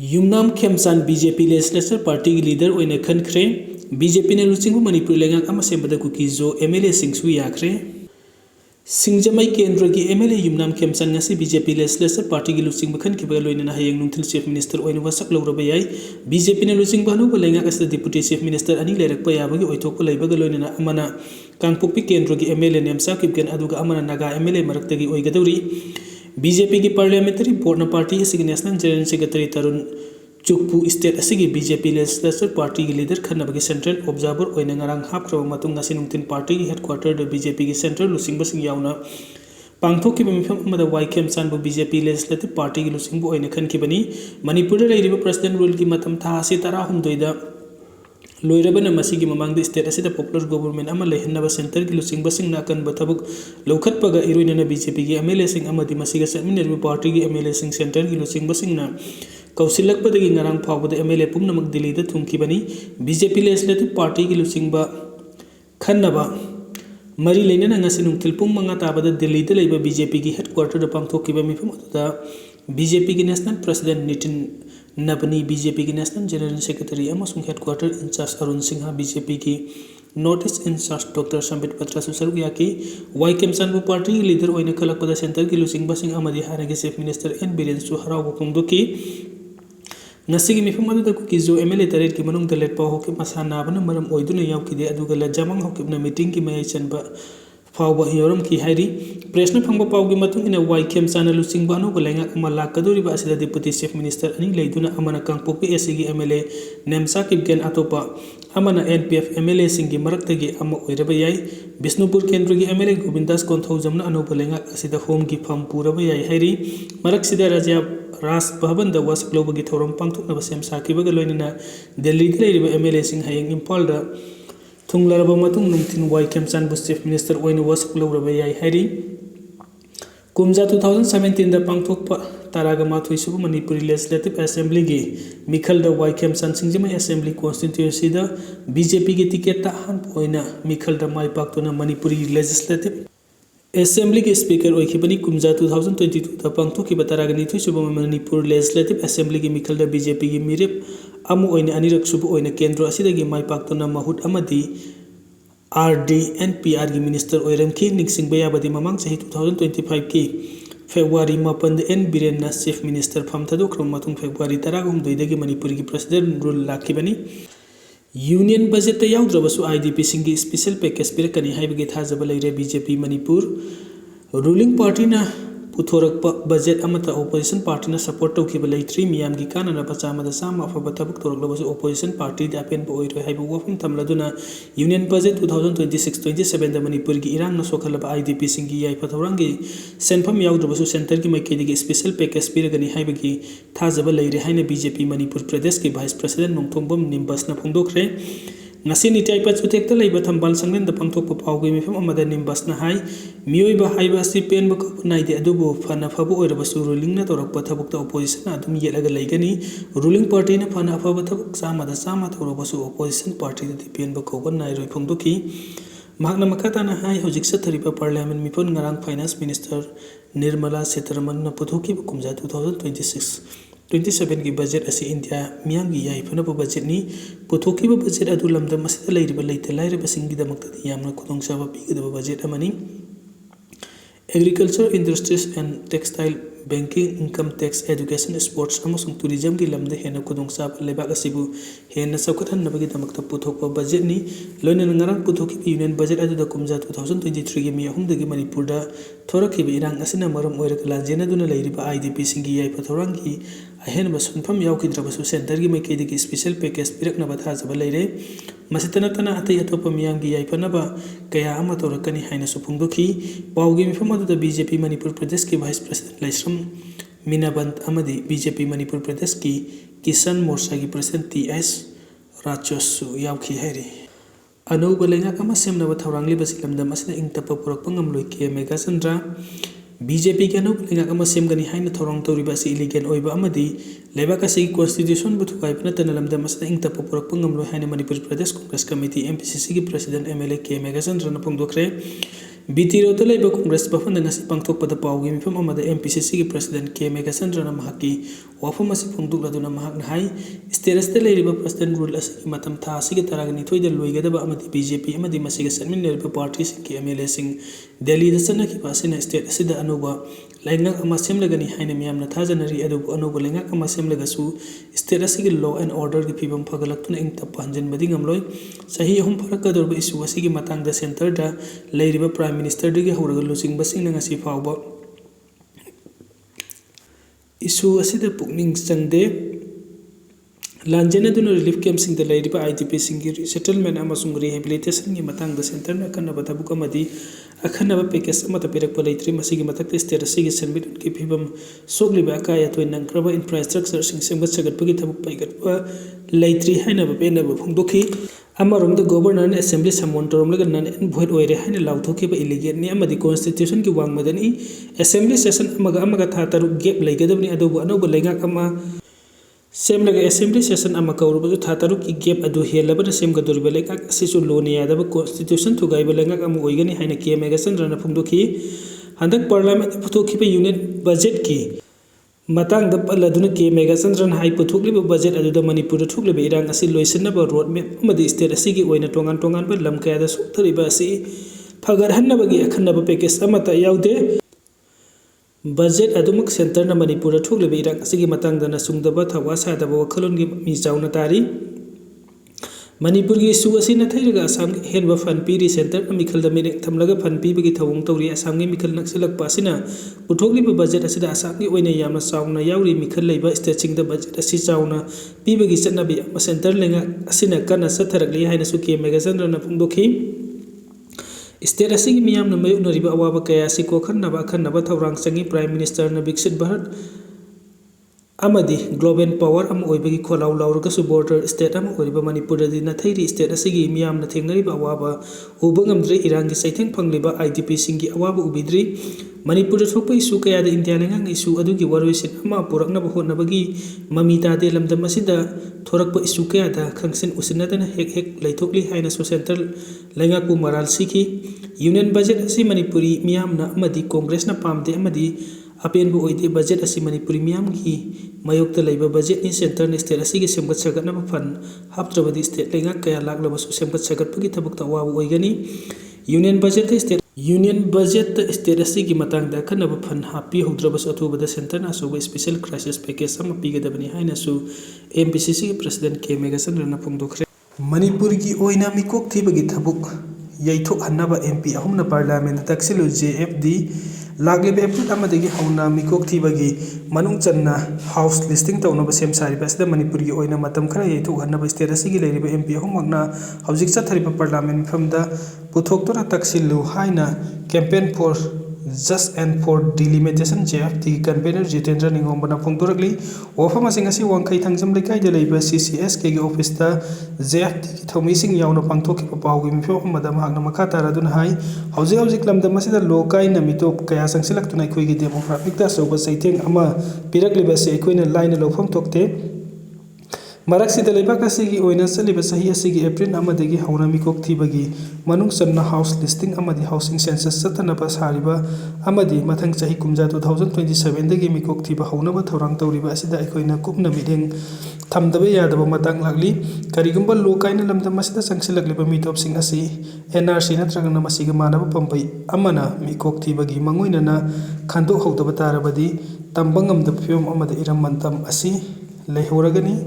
यूमनाम खेमचान BJP legislature party की leader ओइने खनख्रे BJP ने लुचिंगबु मणिपुर लेंगाक अमा सेंबदा कुकीजो एमएलए सिंगसु याख्रे सिंगजमई केंद्र की MLA Yumnam Khemchand ngasi BJP legislature party की लुचिंग बखन खिबा लोइना हयेंग नुंथिल चीफ मिनिस्टर ओइने वसक लौरबा याई बीजेपी ने लुचिंग बानु लेंगाक अस डिप्यूटी चीफ मिनिस्टर अनि लेरकपा याबगी ओइथोक लैबगा लोइना अमना कांगपोकपी केंद्र की एमएलए नेमसा किबगन अदुगा अमना नागा एमएलए मरक्तगी ओइगदौरी बीजेपी की parliamentary board party national general secretary Tarun चुकपू स्टेट बीजेपी लेजिस्लेचर पार्टी की लीडर खनबगी सेंट्रल ऑब्जर्वर ओइने ngarang hapkraba matung ngasi nungtin party की हेडक्वार्टर बीजेपी की सेंट्रल लुसिंगबसिंग यावना पांगथोकिबा मिफम अमदा वाइकेम चानबु बीजेपी लेजिस्लेटिव पार्टी की लुसिंगबु ओइने खनखिबनी मणिपुर लैरिबा प्रेसिडेंट रूल की मतम था से 13 दा लोइरबना मसीगी ममांग स्टेट असिदा पॉपुलर गवर्नमेंट अमा लेहनबा सेंटर की लुसिंगबसिंग नाकन बथबुक लौखतपगा इरुइनना बीजेपी की एमएलए सिंग अमदी मसीगा चटमिनरबा पार्टी की एमएलए सिंग सेंटर की लुसिंगबसिंग ना कौसिलकपदगी ngarang फावबद एमएलए पुमनमक दिल्ली दा थुंखिबनी बीजेपी लेजिस्लेटिव पार्टी की लुसिंगबा खन्नबा मरी लेना ngasi nungtil pung manga tabada Delhi दा लेबा बीजेपी की हेडक्वार्टर दा पांगथोकिबा मिफम अदुदा बीजेपी की नेशनल प्रेसिडेंट नितिन नबनी बीजेपी की नेशनल जनरल सेक्रेटरी अमसुंग headquarter incharge Arun Sinha BJP की north east incharge doctor Sambit Patra सुसरुग याकी वाइकेम चानबु पार्टी की लीडर ओइने खलकपदा सेंटर की लुसिंगबसिंग अमदी हारगे चीफ मिनिस्टर एन बीरेन सु हराव फोंदोकी ngasi मिफम अदुदा कुकीजो एमएलए तरेट की मनुंग दलेट पाव होके मसा नाबना मरम ओइदुना यावकिदे अदुगा लजामंग होकेबना मीटिंग की मय चनबा फाव योरम की हैरी प्रेसना फंग पाव की मतुंग इन वाइकेम चाना लुचिंग बानो को लेंगा अमा लाकदोरी बा असिदा डिप्यूटी चीफ मिनिस्टर अनि लेदुना अमना कांगपोकपी एसीगी एमएलए नेमसा किबगेन अतोपा अमना एनपीएफ एमएलए सिंगी मरक्तगी अमा ओइरबा याई बिष्णुपुर केंद्र की एमएलए गोविंदास कोंथौजमना अनोप लेंगा असिदा होम की फम पूरबा याई हैरी मरक्सिदा राजा राज भवन द वसक्लोबगी थौरम पांगथुकनबा सेम साकिबगा लोइनना दिल्ली दी लेरिबा एमएलए सिंग हयेंग इम्फाल दा थुंगलरबा मतुंग नुंथिन वाइकेम चानबु चीफ मिनिस्टर ओइने वसक लौरबा याई हैरी कुमजा 2017 दा पांगथोकपा तारागा माथुई सुबु मणिपुरी लेजिस्लेटिव असेंबली की मिखल दा वाइकेम चान सिंगजमा असेंबली कॉन्स्टिट्यूएंसी दा बीजेपी की टिकट ता हन ओइना मिखल दा माइपाक्तोना मणिपुरी लेजिस्लेटिव असेंबली के स्पीकर ओइखिबनी कुमजा 2022 दा पांगथोकिबा तारागा निथुई सुबु मणिपुर लेजिस्लेटिव असेंबली की मिखल दा बीजेपी की मिरेप अमु ओइने अनिरक सुबु ओइने केंद्र असिदगी माइपाक्तोना महुत अमदी RDNPR की मिनिस्टर ओइरमखी निक्सिंग बयाबदी ममांग सही 2025 की February 9 N Biren chief minister फम थदोख्रम मतुंग फेब्रुआरी 13 मणिपुर की प्रेसिडेंट रूल लाखिबनी यूनियन बजट याउद्रबसु आईडीपी सिंगी स्पेशल पैकेज पिरकनी हाइबगे थाजब लैरे बीजेपी मणिपुर रूलिंग पार्टी ना पुथोरक बजट अमता ओपोजिशन पार्टी ना सपोर्ट तौखिब लैत्री मियाम की कानना बचामदा साम अफब थबक तोरकलबसु ओपोजिशन पार्टी दा पेन ओइरो हाइब वफम थमलदुना यूनियन बजट 2026-27 दा मणिपुर की इरांग न सोखलब आईडीपी सिंगी याइ पथौरंगी सेंफम याउद्रबसु सेंटर की मैकेदी स्पेशल पैकेज पिरगनी हाइबगी थाजब लैरे हाइना बीजेपी मणिपुर प्रदेश की वाइस प्रेसिडेंट नोंथोंबम निम्बसना फोंदोखरे ngasi ni tai pat utek ta leiba thambal sanglen da pangthok pa pawge mifam amada nimbas na hai miyoiba haiba si pen ba ko nai de adubu fana fabu oiraba su ruling na torak pa thabuk ta opposition adum yelaga leigani ruling party na fana fabu thabuk sama thoroba su opposition party da pen ba ko nai roi phongdoki mahna makata na hai hojik sa thariba parliament mipon ngarang finance minister Nirmala Sitharaman na puthoki kumja 2026-27 की budget असी India मियाम की याई फनब budget नी पुथोकी budget अदु लमदम असिदा लैरिबा लैते लाइरबा सिंगी दमक्तदी यामना खुदोंगचाबा पीगदबा बजट अमनी agriculture industries and textile banking income tax education sports अमसुंग टूरिज्म की लमदे हेना खुदोंगचाबा लेबाक असिबु हेना सौखथनबगी दमक्ता पुथोकपा बजट नी लोइना ngarang पुथोकी यूनियन बजट अदुदा कुमजा 2023 की मी अहुमदगी मणिपुरदा थोरखिबा इरांग असिना मरम ओइरक लांजेनादुना लैरिबा आईडीपी सिंगी याइ पथौरंगी अहेनबा सुनफम याउखिद्रबसु सेंटर की मैकेदी स्पेशल पैकेज पिरकनबा थाजबा लैरे मसितनतना अतै अतोपा मियाम की याइ फनबा कया अमा तोरकनी हाइना सुफुंगदोखी पावगी मिफम अदुदा बीजेपी मणिपुर प्रदेश की vice president लैश्रम मीनाबंत अमदी BJP Manipur Pradesh की किसान मोर्चा की प्रेसिडेंट TS राजोसु याउखी हैरी अनौब लेंगाक अमा सेमनबा थौरांगलिबा सिलमदम असिदा इंगतप पुरकपा ngamloi के मेगाचंद्रा बीजेपी के अनौब लेंगाक अमा सेमगनी हाइना थौरांग तौरिबा असि इलीगल ओइबा अमदी लेबाक असि कॉन्स्टिट्यूशन बुथुकाइबना तनलमदम असिदा इंगतप पुरकपा ngamloi हाइना मणिपुर प्रदेश कांग्रेस कमिटी MPCC की प्रेसिडेंट MLA के मेगाचंद्रा न फोंदोखरे बीटी रोड लेब कांग्रेस भवन पांथोकपद पाउगी मिफम अमद एमपीसीसी की प्रेसिडेंट के मेघचंद्रन महकी वाफम फोंदुकलदुना महकना हाई स्टेटस प्रेसिडेंट रूल मतम था असिगे तरागनिथोइद लोइगदब अमदी बीजेपी अमदी मसिगे सन्मिनरिबा पार्टी की एमएलए सिंह दिल्ली चनखिबा असिना स्टेट असिदा अनुबा लैंगक अमा सेमलगनी हाइना मियामना थाजनरी अदुबु अनुबा लैंगक अमा सेमलगसु स्टेट असिगे लॉ एंड ऑर्डर की फिबम फगलक्तुना इंगतप हंजनबदि ngамloi सही अहुम फरकदोरबा इशू असिगे मतंगदा सेंटर दा लैरिबा प्राइम मिनिस्टर दगी हौरगा लुचिंगबसिंगना ngasi फावबा इशू असिदा पुकनिंग चंगदे लांजेना दुनो रिलीफ कैंप सिंग द लैरिबा आईडीपी सिंग की सेटलमेंट अमसुंग रिहेबिलिटेशन की मतंगदा सेंटर न कन्नबा तबुक अमदी अखन्नबा पैकेज अमत पिरकपा लैत्रि मसिगी मतक स्टेट असिगी सनमिट की फिबम सोगलिबा अकाय अतोय नंक्रबा इंफ्रास्ट्रक्चर सिंग सेमगत सगतपगी थबुक पैगतपा लैत्रि हाइनबा पेनबा फोंदोखी अमरोमद गवर्नर ने असेंबली समोन तोरमलग नन एंड भोइड ओइरे हाइना लाउथोखिबा इलीगेट नि अमदी कॉन्स्टिट्यूशन की वांगमदनी असेंबली सेशन अमगा था तरु गैप लैगदबनी अदोबु अनोब लैंगाक अमा सेमलग असेंबली सेशन अमा कौरबजु था तरु की गैप अदु हेलबन सेमगदोरिबा लैंगाक असिसु लोने यादब कॉन्स्टिट्यूशन थुगाइबा लैंगाक अमु ओइगनी हाइना के मेघचंद्रन फोंदोखी हंदक पार्लियामेंट पुथोखिबा यूनियन बजट की मतंग पल्लदुना के मेघचंद्रन हाई पुथोखलिबा बजट अदुदा मणिपुर थोखलिबा इरांग असि लोइसनबा रोड मैप अमदि स्टेट असिगी ओइना टोंगान टोंगान बा लम कयादा सुथरिबा असि फगरहन्नबगी अखन्नबा पैकेज अमता याउदे बजट अदुमक सेंटर न मणिपुर थोखलिबा इरांग असिगी मतंगदना सुंगदबा थवा सादबा वखलोनगी मिचाउना तारी मणिपुर की इशू असी नथैरगा असम हेनबा फंड पीरी सेंटर मिखल द मिरेक थमलगा फंड पीबगी थवंग तौरी असम की मिखल नक्सलक पासिना पुथोखलिबा बजट असिदा असम की ओइना यामना चाउना याउरी मिखल लैबा स्टेट सिंग द बजट असी चाउना पीबगी चटनाबी सेंटर लेंगा असिना कन्ना सथरगली हाइनसु के मेघचंद्रन फोंदोखी स्टेट असिगी मियामना मयुनरिबा अवाबा कया असि कोखन्नबा अखन्नबा थौरांग चंगी प्राइम मिनिस्टर न विकसित भारत अमदी ग्लोबल पावर अम ओइबगी खोलाउ लाउरगसु बॉर्डर स्टेट अम ओइबा मणिपुर दी नथैरी स्टेट असिगी मियामना थेंगनरिबा अवाबा उबंगमद्री इरांगी सैथेंग फंगलिबा आईडीपी सिंगी अवाबा उबिद्री मणिपुर थोप इशू कया द इंडिया लेंगांग इशू अदुगी वरोइसिन अमा पुरकनबा होनबगी ममिता दे लमदम असिदा थोरकपा इशू कया द खंगसिन उसिनदना हेक हेक लैथोकली हाइना सो सेंट्रल लेंगाकु मराल सिखी यूनियन बजट असि मणिपुरी मियामना अमदी कांग्रेसना पामदे अमदी अपेनबु ओइदे बजट असि मणिपुरी मियाम की मयोक्ता लैबा बजट नि सेंटर ने स्टेट असिगी सेमगत सगतनबा फन हापत्रबदी स्टेट लेंगा कया लाखलबसु सेमगत सगतपगी थबुक तवाबु ओइगनी यूनियन बजट स्टेट असिगी मतंगदा खनबा फन हापी हौद्रबस अथुबदा सेंटर ना सोबा स्पेशल क्राइसिस पैकेज सम पीगदबनी हाइनासु एमपीसीसी की प्रेसिडेंट के मेघचंद्रन फोंदोखरे मणिपुर की ओइना मिकोक थीबगी थबुक यैथोक हन्नबा एमपी अहुमना पार्लियामेंट तक्सिलु जेएफडी लागलेबे एप्रिल अमदगी हौना मिकोक थीबगी मनुंग चन्ना हाउस लिस्टिंग तौनबा सेम सारिबा असिदा मणिपुर की ओइना मतम खरा यैथोक हन्नबा स्टेट असिगी लैरिबा एमपी अहुमगना हौजिक चथरिबा पार्लियामेंट फमदा पुथोक्तोना तक्सिलु हाइना campaign for just and for delimitation JFT convener Jitendra निंगोंबना फोंदोरगली वफम असिंगसी वांखै थंगजम लेकाइदे लैबा सीसीएस के ऑफिस दा जेएफटी की थौमिसिंग यावना पांथोखिबा पाउगी मिफो अमदा महागना मखा तारादुना हाई हौजिक लमदम असिदा लोकाई नमितो कया संगसिलक्तुना अखोइगी डेमोग्राफिक दा सोबा सैथेंग अमा पिरकलिबसे अखोइना लाइन लौफम थोकते मरक्सिदा लेबाक असिगी ओइना चलिबा सही असिगी एप्रिल अमदगी हौना मिकोक थीबगी मनुंग चन्ना हाउस लिस्टिंग अमदी हाउसिंग सेंसस चतनबा सारिबा अमदी मथंग चही कुमजा 2027 दगी मिकोक थीबा हौनबा थौरांग तौरिबा असिदा अखोइना कुपना मिदेंग थमदबा यादबा मतंग लागली करिगुंबा लोकाइना लमदम असिदा संगसिलक्लिबा मितोपसिंग असि एनआरसी नत्रगना मसिगा मानबा पंपै अमना मिकोक थीबगी मंगोइनना खंदोक हौदबा तारबदी तंबंगमदब फियम अमदा इरम मंतम असि लेहौरगनी।